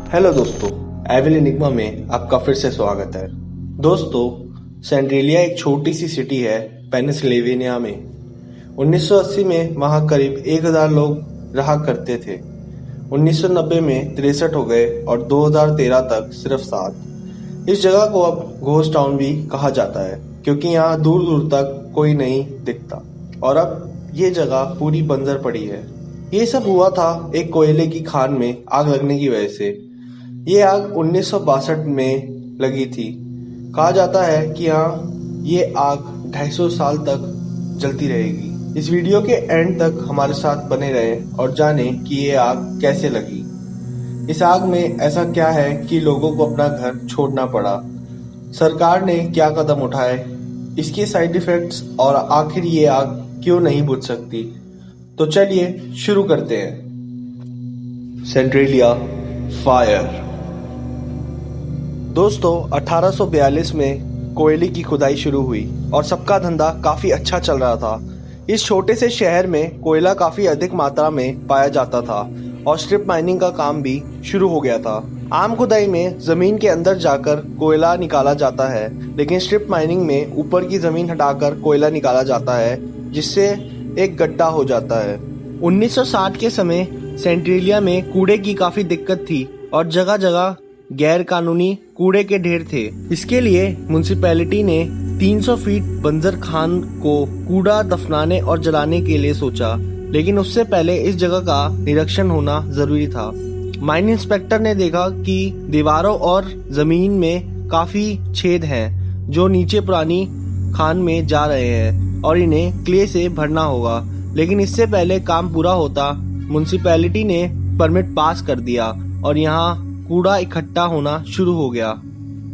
Hello दोस्तों, evil enigma में आपका फिर से स्वागत है। दोस्तों, सेंट्रेलिया एक छोटी सी सिटी है पेनिसिल्वेनिया में। 1980 में वहाँ करीब 1000 लोग रहा करते थे। 1990 में 63 हो गए और 2013 तक सिर्फ 7। इस जगह को अब घोस्ट टाउन भी कहा जाता है क्योंकि यहाँ दूर दूर तक कोई नहीं दिखता और अब ये जगह पूरी बंजर पड़ी है। ये सब हुआ था एक कोयले की खान में आग लगने की वजह से। ये आग 1962 में लगी थी। कहा जाता है कि यहाँ ये आग 250 साल तक जलती रहेगी। इस वीडियो के एंड तक हमारे साथ बने रहें और जानें कि ये आग कैसे लगी। इस आग में ऐसा क्या है कि लोगों को अपना घर छोड़ना पड़ा, सरकार ने क्या कदम उठाए, इसके साइड इफेक्ट्स और आखिर ये आग क्यों नहीं बुझ सकती। तो चलिए शुरू करते हैं। Centralia fire. दोस्तों, 1842 में कोयले की खुदाई शुरू हुई और सबका धंधा काफी अच्छा चल रहा था। इस छोटे से शहर में कोयला काफी अधिक मात्रा में पाया जाता था और स्ट्रिप माइनिंग का काम भी शुरू हो गया था। आम खुदाई में जमीन के अंदर जाकर कोयला निकाला जाता है, लेकिन स्ट्रिप माइनिंग में ऊपर की जमीन हटाकर कोयला निकाला जाता है, जिससे एक गड्ढा हो जाता है। 1960 के समय सेंट्रेलिया में कूड़े की काफी दिक्कत थी और जगह जगह गैर कानूनी कूड़े के ढेर थे। इसके लिए म्युनिसिपैलिटी ने 300 फीट बंजर खान को कूड़ा दफनाने और जलाने के लिए सोचा, लेकिन उससे पहले इस जगह का निरीक्षण होना जरूरी था। माइन इंस्पेक्टर ने देखा कि दीवारों और जमीन में काफी छेद हैं जो नीचे पुरानी खान में जा रहे हैं और इन्हें क्ले से भरना होगा। लेकिन इससे पहले काम पूरा होता म्युनिसिपैलिटी ने परमिट पास कर दिया और यहाँ कूड़ा इकट्ठा होना शुरू हो गया।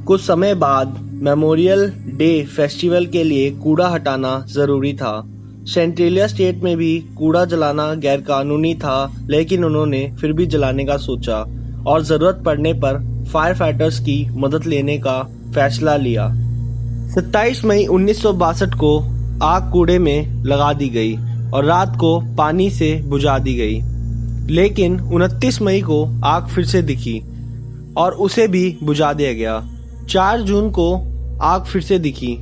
कुछ समय बाद मेमोरियल डे फेस्टिवल के लिए कूड़ा हटाना जरूरी था। सेंट्रेलिया स्टेट में भी कूड़ा जलाना गैरकानूनी था, लेकिन उन्होंने फिर भी जलाने का सोचा और जरूरत पड़ने पर फायर फाइटर्स की मदद लेने का फैसला लिया। 27 मई 1962 को आग कूड़े में लगा दी गई और रात को पानी से बुझा दी गई। लेकिन 29 मई को आग फिर से दिखी और उसे भी बुझा दिया गया। 4 जून को आग फिर से दिखी।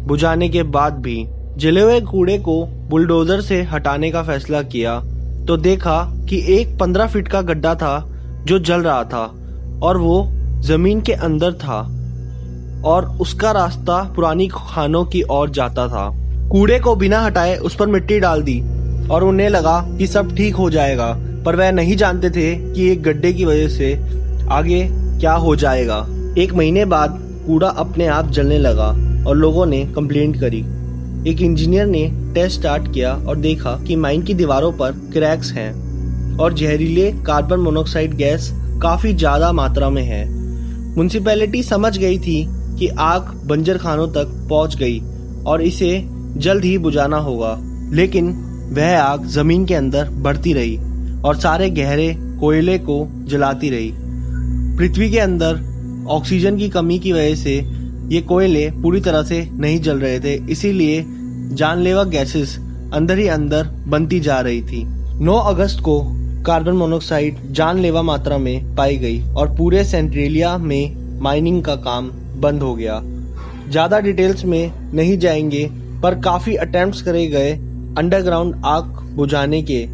बुझाने के बाद भी जले हुए कूड़े को बुलडोजर से हटाने का फैसला किया तो देखा कि एक 15 फीट का गड्ढा था जो जल रहा था और वो जमीन के अंदर था और उसका रास्ता पुरानी खानों की ओर जाता था। कूड़े को बिना हटाए उस पर मिट्टी डाल दी और उन्हें लगा कि सब ठीक हो जाएगा, पर वह नहीं जानते थे कि एक गड्ढे की वजह से आगे क्या हो जाएगा। 1 महीने बाद कूड़ा अपने आप जलने लगा और लोगों ने कंप्लेंट करी। एक इंजीनियर ने टेस्ट स्टार्ट किया और देखा कि माइन की दीवारों पर क्रैक्स हैं और जहरीले कार्बन मोनोऑक्साइड गैस काफी ज्यादा मात्रा में है। म्युनिसिपैलिटी समझ गई थी कि आग बंजर खानों तक पहुंच गई और इसे जल्द ही बुझाना होगा, लेकिन वह आग जमीन के अंदर बढ़ती रही और सारे गहरे कोयले को जलाती रही। पृथ्वी के अंदर ऑक्सीजन की कमी की वजह से ये कोयले पूरी तरह से नहीं जल रहे थे, इसीलिए जानलेवा गैसेस अंदर ही अंदर बनती जा रही थी। 9 अगस्त को कार्बन मोनोऑक्साइड जानलेवा मात्रा में पाई गई और पूरे सेंट्रेलिया में माइनिंग का काम बंद हो गया। ज्यादा डिटेल्स में नहीं जाएंगे, पर काफी अटेम्प्ट्स करे गए अंडरग्राउंड आग बुझाने के,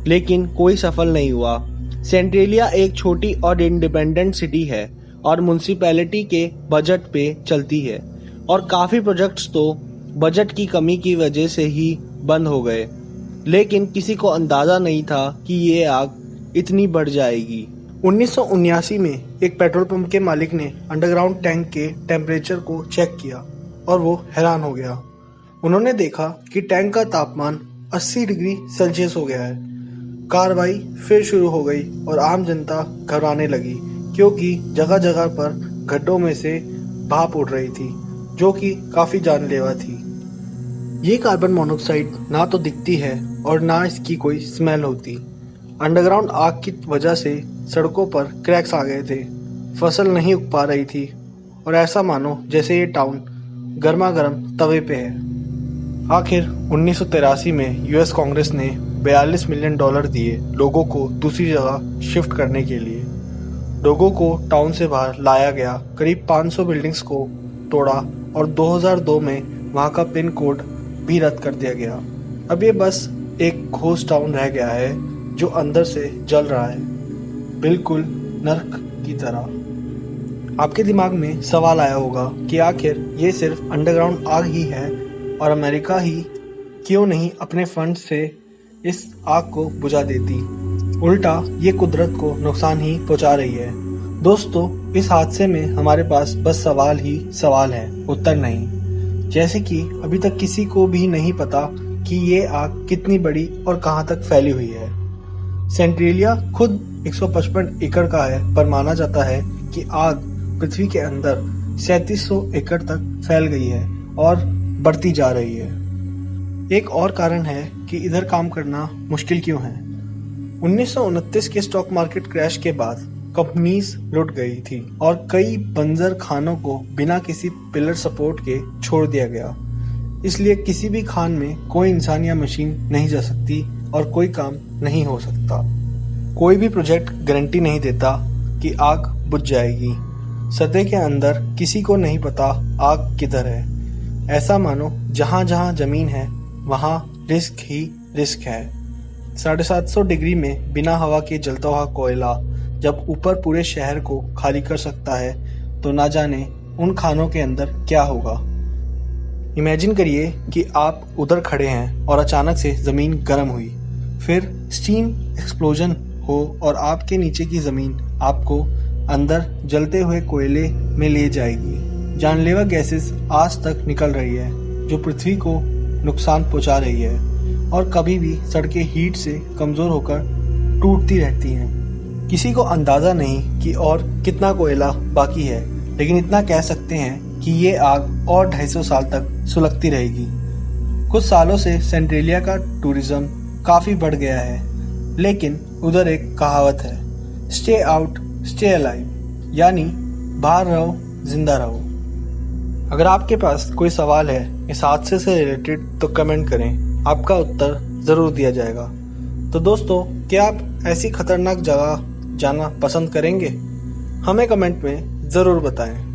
लेकिन कोई सफल नहीं हुआ। सेंट्रेलिया एक छोटी और इंडिपेंडेंट सिटी है और म्युनिसिपैलिटी के बजट पे चलती है और काफी प्रोजेक्ट्स तो बजट की कमी की वजह से ही बंद हो गए, लेकिन किसी को अंदाजा नहीं था कि ये आग इतनी बढ़ जाएगी। 1979 में एक पेट्रोल पंप के मालिक ने अंडरग्राउंड टैंक के टेम्परेचर को चेक किया और वो हैरान हो गया। उन्होंने देखा कि टैंक का तापमान 80 डिग्री सेल्सियस हो गया है। कार्रवाई फिर शुरू हो गई और आम जनता घबराने लगी क्योंकि जगह जगह पर गड्ढों में से भाप उड़ रही थी जो कि काफी जानलेवा थी। ये कार्बन मोनोऑक्साइड ना तो दिखती है और ना इसकी कोई स्मेल होती। अंडरग्राउंड आग की वजह से सड़कों पर क्रैक्स आ गए थे, फसल नहीं उग पा रही थी और ऐसा मानो जैसे ये टाउन गर्मा गर्म तवे पे है। आखिर 1983 में यूएस कांग्रेस ने $42 मिलियन दिए लोगों को दूसरी जगह शिफ्ट करने के लिए। लोगों को टाउन से बाहर लाया गया, करीब 500 बिल्डिंग्स को तोड़ा और 2002 में वहां का पिन कोड भी रद्द कर दिया गया। अब ये बस एक घोस्ट टाउन रह गया है जो अंदर से जल रहा है, बिल्कुल नर्क की तरह। आपके दिमाग में सवाल आया होगा कि आखिर ये सिर्फ अंडरग्राउंड आग ही है और अमेरिका ही क्यों नहीं अपने फंड से इस आग को बुझा देती। उल्टा ये कुदरत को नुकसान ही पहुंचा रही है। दोस्तों, इस हादसे में हमारे पास बस सवाल ही सवाल है, उत्तर नहीं। जैसे कि अभी तक किसी को भी नहीं पता कि ये आग कितनी बड़ी और कहां तक फैली हुई है। सेंट्रेलिया खुद 155 एकड़ का है, पर माना जाता है कि आग पृथ्वी के अंदर 3700 एकड़ तक फैल गई है और बढ़ती जा रही है। एक और कारण है कि इधर काम करना मुश्किल क्यों है। 1929 के स्टॉक मार्केट क्रैश के बाद कंपनीज लुट गई थी और कई बंजर खानों को बिना किसी पिलर सपोर्ट के छोड़ दिया गया। इसलिए किसी भी खान में कोई इंसान या मशीन नहीं जा सकती और कोई काम नहीं हो सकता। कोई भी प्रोजेक्ट गारंटी नहीं देता कि आग बुझ जाएगी। सतह के अंदर किसी को नहीं पता आग किधर है। ऐसा मानो जहां जहां जमीन है वहां रिस्क ही रिस्क है। 750 डिग्री में बिना हवा के जलता हुआ कोयला जब ऊपर पूरे शहर को खाली कर सकता है तो ना जाने उन खानों के अंदर क्या होगा। इमेजिन करिए कि आप उधर खड़े हैं और अचानक से जमीन गर्म हुई, फिर स्टीम एक्सप्लोजन हो और आपके नीचे की जमीन आपको अंदर जलते हुए कोयले में ले जाएगी। जानलेवा गैसेस आज तक निकल रही है जो पृथ्वी को नुकसान पहुंचा रही है और कभी भी सड़कें हीट से कमजोर होकर टूटती रहती हैं। किसी को अंदाजा नहीं कि और कितना कोयला बाकी है, लेकिन इतना कह सकते हैं कि ये आग और 250 साल तक सुलगती रहेगी। कुछ सालों से सेंट्रेलिया का टूरिज्म काफी बढ़ गया है, लेकिन उधर एक कहावत है, स्टे आउट स्टे अलाइव, यानी बाहर रहो जिंदा रहो। अगर आपके पास कोई सवाल है इस हादसे से रिलेटेड तो कमेंट करें, आपका उत्तर जरूर दिया जाएगा। तो दोस्तों, क्या आप ऐसी खतरनाक जगह जाना पसंद करेंगे? हमें कमेंट में जरूर बताएं।